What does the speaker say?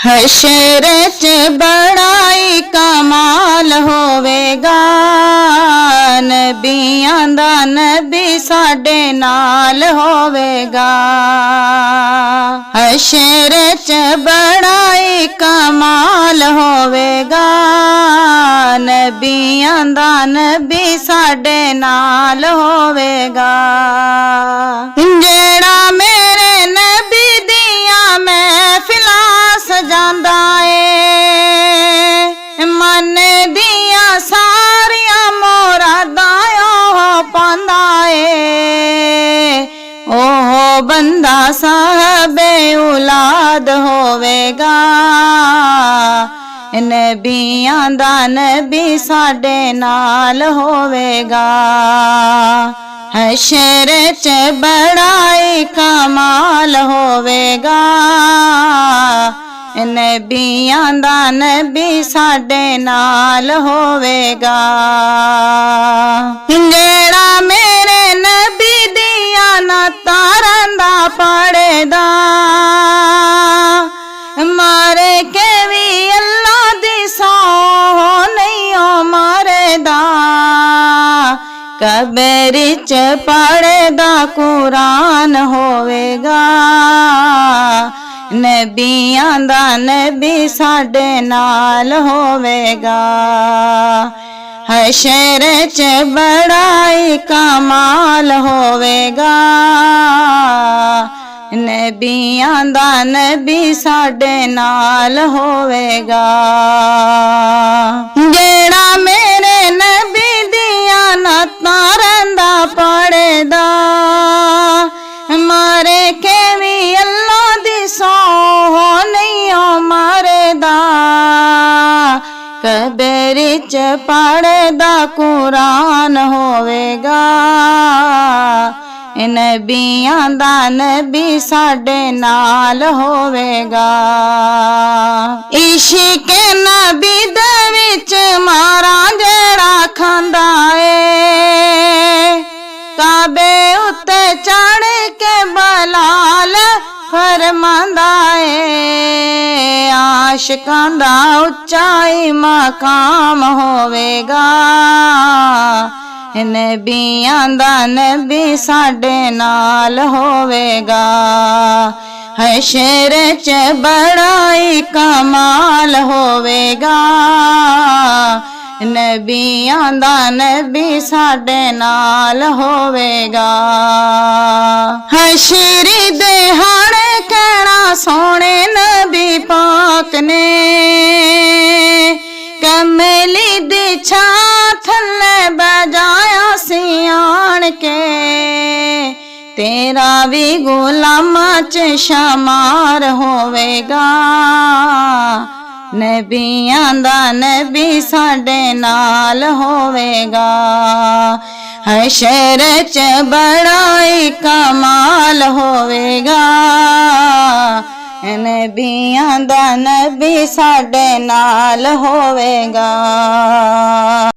हशर च बड़ाई कमाल होवेगा, नबियां दा नबी साडे नाल होवेगा। हशर च बड़ाई कमाल होवेगा, नबियां दा नबी साडे नाल होवेगा। जेड़ा मेरे नबी दिया महफिलां सजांदा ए, मन दिया सारिया मुरादां ओह पांदा ए। ओह बंदा साहबे औलाद होवेगा, नबियां दा नबी साडे नाल होवेगा। हशर च बड़ाई कमाल होवेगा, नबियां दा नबी साडे नाल होवेगा। जेड़ा मेरे नबी दिया नातां रंदा पढ़दा, मारे के भी अल्लाह दी सौं नहीं ओ मरदा। कबर च पढ़दा कुरान होवेगा, नबियां दा नबी साडे नाल होवेगा। हशर च बड़ाई कमाल होवेगा, नबियां दा नबी साडे नाल होवेगा। जेड़ा मेरे नबी दिया नातां रंदा पढ़दा, मारे के भी अल्लाह दी सौं नहीं ओ मरदा। कबर च पढ़दा कुरान होवेगा, नबियां दा नबी साडे नाल होवेगा। इश्क नबी दे विच मारा जेड़ा खांदा ए, काबे उत्ते चढ़ के बलाल फरमांदा ए। आशिकां दा उच्चाई मकाम होवेगा, नबियां दा नबी साडे नाल होवेगा। हशर च बड़ाई कमाल होवेगा, नबियां दा नबी साडे नाल होवेगा। हशर दे हाड़े कहना सोने नबी पाक ने, कमली दी छां थल्ले बजाया सियाण के। तेरा भी गुलामां च शमार होवेगा, नबियां दा नबी साडे नाल होवेगा। हशर च बड़ाई कमाल होवेगा, नबियां दा नबी साडे नाल होवेगा।